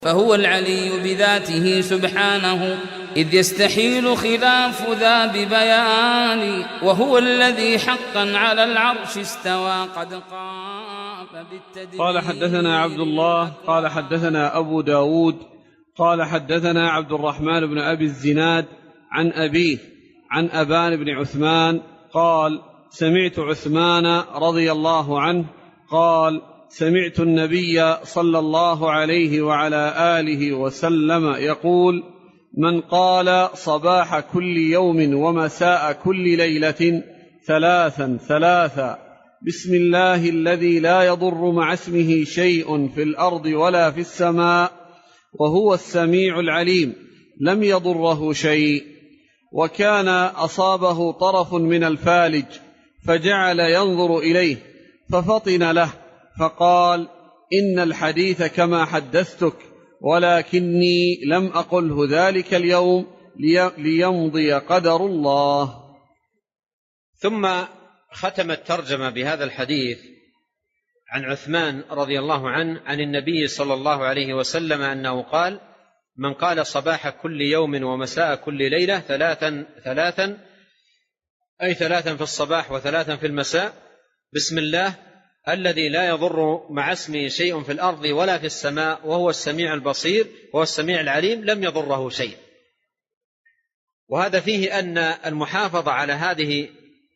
فهو العلي بذاته سبحانه، إذ يستحيل خلاف ذا ببيان. وهو الذي حقا على العرش استوى قد قام بالتدبير. قال حدثنا عبد الله قال حدثنا أبو داود قال حدثنا عبد الرحمن بن أبي الزناد عن أبيه عن أبان بن عثمان قال: سمعت عثمان رضي الله عنه قال: سمعت النبي صلى الله عليه وعلى آله وسلم يقول: من قال صباح كل يوم ومساء كل ليلة ثلاثا بسم الله الذي لا يضر مع اسمه شيء في الأرض ولا في السماء وهو السميع العليم، لم يضره شيء. وكان أصابه طرف من الفالج فجعل ينظر إليه ففطن له فقال: إن الحديث كما حدثتك، ولكني لم أقله ذلك اليوم ليمضي قدر الله. ثم ختم الترجمة بهذا الحديث عن عثمان رضي الله عنه عن النبي صلى الله عليه وسلم أنه قال: من قال صباح كل يوم ومساء كل ليلة ثلاثا أي ثلاثا في الصباح وثلاثا في المساء، بسم الله الذي لا يضر مع اسمه شيء في الأرض ولا في السماء وهو السميع البصير وهو السميع العليم، لم يضره شيء. وهذا فيه أن المحافظة على هذه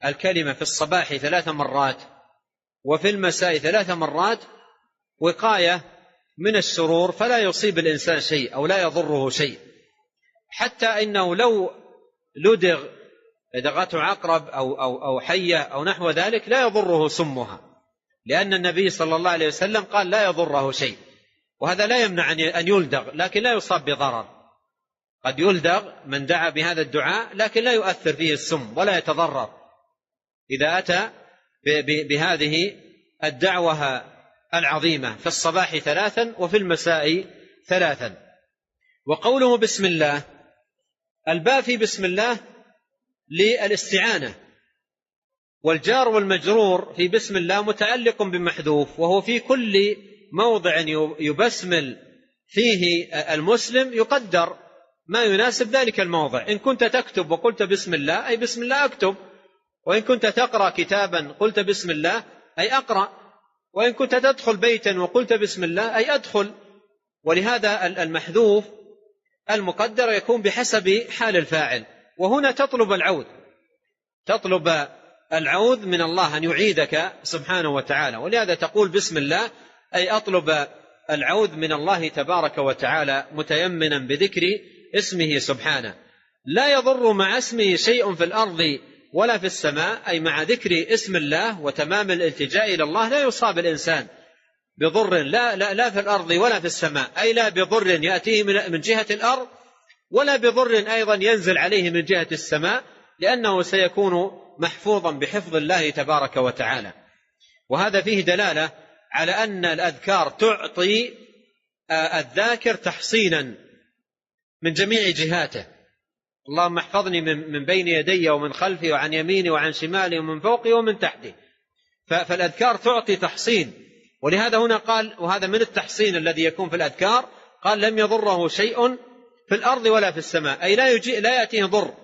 الكلمة في الصباح 3 مرات وفي المساء 3 مرات وقاية من الشرور، فلا يصيب الإنسان شيء أو لا يضره شيء، حتى إنه لو لدغته عقرب أو حية أو نحو ذلك لا يضره سمها، لأن النبي صلى الله عليه وسلم قال لا يضره شيء. وهذا لا يمنع أن يلدغ، لكن لا يصاب بضرر. قد يلدغ من دعا بهذا الدعاء لكن لا يؤثر فيه السم ولا يتضرر إذا أتى بهذه الدعوة العظيمة في الصباح 3 وفي المساء 3. وقوله بسم الله، الباء في بسم الله للاستعانة، والجار والمجرور في بسم الله متعلق بمحذوف، وهو في كل موضع يبسمل فيه المسلم يقدر ما يناسب ذلك الموضع. إن كنت تكتب وقلت بسم الله أي بسم الله أكتب، وإن كنت تقرأ كتابا قلت بسم الله أي أقرأ، وإن كنت تدخل بيتا وقلت بسم الله أي أدخل. ولهذا المحذوف المقدر يكون بحسب حال الفاعل. وهنا تطلب العوذ من الله أن يعيدك سبحانه وتعالى، ولهذا تقول بسم الله أي أطلب العوذ من الله تبارك وتعالى متيمنا بذكر اسمه سبحانه. لا يضر مع اسمه شيء في الأرض ولا في السماء، أي مع ذكر اسم الله وتمام الالتجاء إلى الله لا يصاب الإنسان بضر لا في الأرض ولا في السماء، أي لا بضر يأتيه من جهة الأرض ولا بضر أيضا ينزل عليه من جهة السماء، لأنه سيكون محفوظا بحفظ الله تبارك وتعالى. وهذا فيه دلالة على أن الأذكار تعطي الذاكر تحصينا من جميع جهاته. اللهم احفظني من بين يدي ومن خلفي وعن يميني وعن شمالي ومن فوقي ومن تحتي. فالأذكار تعطي تحصين، ولهذا هنا قال وهذا من التحصين الذي يكون في الأذكار، قال لم يضره شيء في الأرض ولا في السماء، أي لا يأتيه ضر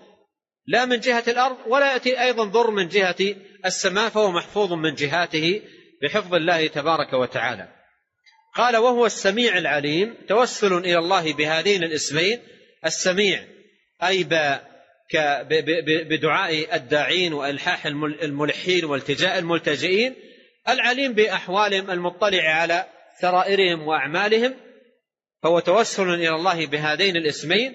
لا من جهة الأرض ولا يأتي أيضا ضر من جهة السماء، فهو محفوظ من جهاته بحفظ الله تبارك وتعالى. قال وهو السميع العليم، توسل إلى الله بهذين الاسمين، السميع أي بدعاء الداعين وإلحاح الملحين والتجاء الملتجئين، العليم بأحوالهم المطلع على سرائرهم وأعمالهم، فهو توسل إلى الله بهذين الاسمين.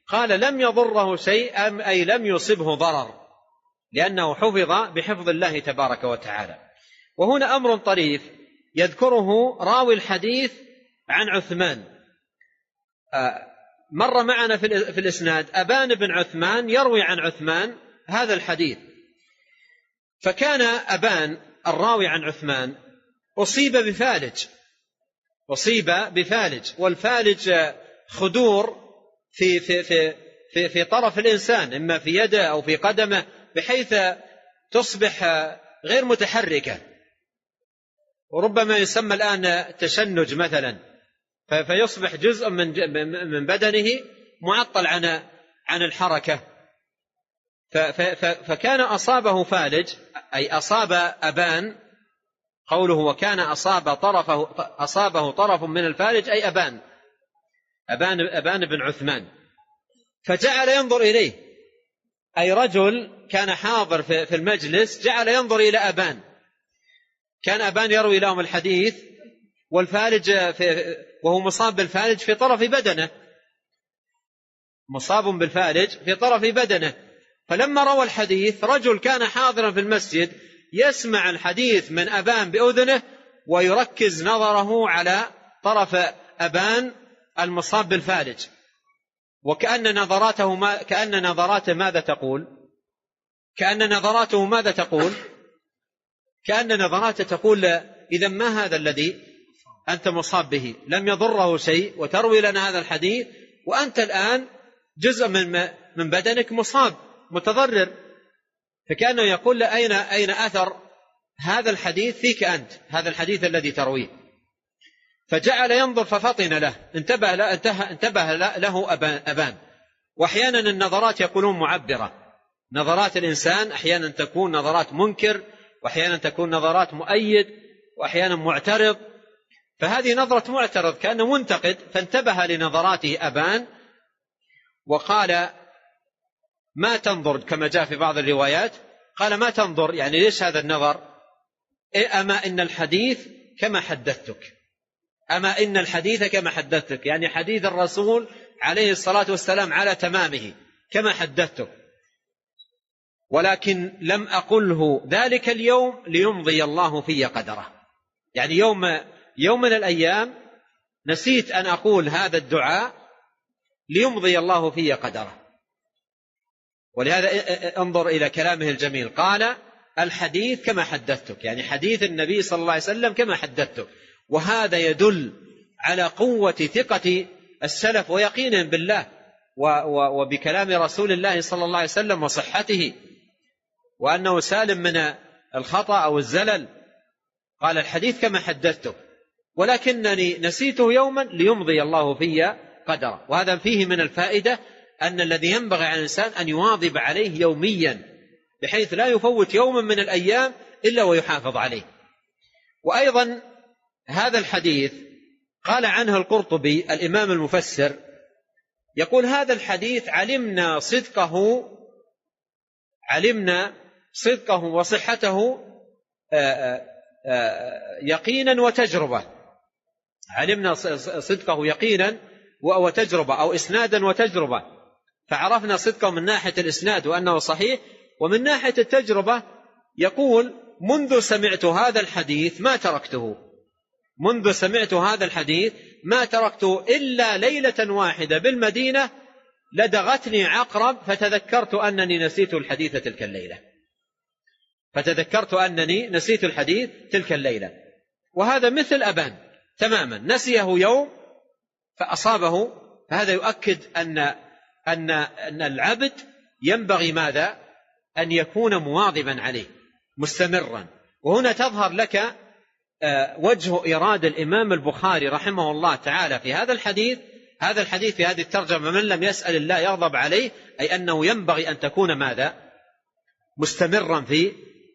قال لم يضره شيء أي لم يصبه ضرر، لأنه حفظ بحفظ الله تبارك وتعالى. وهنا أمر طريف يذكره راوي الحديث عن عثمان. مر معنا في الإسناد أبان بن عثمان يروي عن عثمان هذا الحديث، فكان أبان الراوي عن عثمان أصيب بفالج، والفالج خدور في طرف الإنسان، إما في يده أو في قدمه، بحيث تصبح غير متحركة، وربما يسمى الآن تشنج مثلا، فيصبح جزء من بدنه معطل عن الحركة. فكان أصابه فالج، أي أصاب أبان، قوله وكان أصابه طرف من الفالج أي أبان بن عثمان، فجعل ينظر إليه، أي رجل كان حاضر في المجلس جعل ينظر إلى أبان. كان أبان يروي لهم الحديث والفالج وهو مصاب بالفالج في طرف بدنه، مصاب بالفالج في طرف بدنه. فلما روى الحديث رجل كان حاضرا في المسجد يسمع الحديث من أبان بأذنه ويركز نظره على طرف أبان المصاب بالفالج، وكأن نظراته ماذا تقول؟ كأن نظراته تقول إذا ما هذا الذي أنت مصاب به؟ لم يضره شيء وتروي لنا هذا الحديث وأنت الآن جزء من بدنك مصاب متضرر. فكأنه يقول أين أثر هذا الحديث فيك أنت، هذا الحديث الذي ترويه؟ فجعل ينظر ففطن له، انتبه له أبان. وأحيانا النظرات يقولون معبرة، نظرات الإنسان أحيانا تكون نظرات منكر، وأحيانا تكون نظرات مؤيد، وأحيانا معترض. فهذه نظرة معترض كأنه منتقد، فانتبه لنظراته أبان وقال ما تنظر، كما جاء في بعض الروايات قال ما تنظر، يعني ليش هذا النظر؟ أما إن الحديث كما حدثتك، أما إن الحديث كما حدثتك، يعني حديث الرسول عليه الصلاة والسلام على تمامه كما حدثتك، ولكن لم أقله ذلك اليوم ليمضي الله في قدره. يعني يوم من الأيام نسيت أن أقول هذا الدعاء ليمضي الله في قدره. ولهذا انظر إلى كلامه الجميل، قال الحديث كما حدثتك، يعني حديث النبي صلى الله عليه وسلم كما حدثتك. وهذا يدل على قوة ثقة السلف ويقينهم بالله وبكلام رسول الله صلى الله عليه وسلم وصحته، وأنه سالم من الخطأ أو الزلل. قال الحديث كما حدثتك ولكنني نسيته يوما ليمضي الله في قدره. وهذا فيه من الفائدة أن الذي ينبغي على الإنسان أن يواظب عليه يوميا، بحيث لا يفوت يوما من الأيام إلا ويحافظ عليه. وأيضا هذا الحديث قال عنه القرطبي الإمام المفسر، يقول هذا الحديث علمنا صدقه وصحته يقينا وتجربة. علمنا صدقه يقينا وتجربة، أو إسنادا وتجربة، فعرفنا صدقه من ناحية الإسناد وأنه صحيح، ومن ناحية التجربة يقول منذ سمعت هذا الحديث ما تركته إلا ليلة واحدة بالمدينة لدغتني عقرب فتذكرت أنني نسيت الحديث تلك الليلة. وهذا مثل أبان تماما، نسيه يوم فأصابه. فهذا يؤكد أن العبد ينبغي ماذا؟ أن يكون مواظبا عليه مستمرا. وهنا تظهر لك وجه إرادة الإمام البخاري رحمه الله تعالى في هذا الحديث في هذه الترجمة: من لم يسأل الله يغضب عليه، أي أنه ينبغي أن تكون ماذا؟ مستمرا في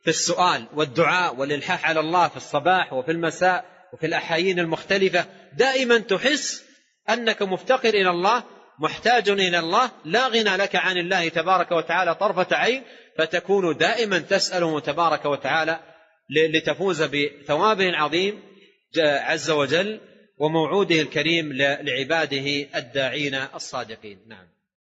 السؤال والدعاء والإلحاح على الله في الصباح وفي المساء وفي الأحايين المختلفة. دائما تحس أنك مفتقر إلى الله، محتاج إلى الله، لا غنى لك عن الله تبارك وتعالى طرفة عين، فتكون دائما تسأله تبارك وتعالى لتفوز بثوابه العظيم عز وجل وموعوده الكريم لعباده الداعين الصادقين. نعم.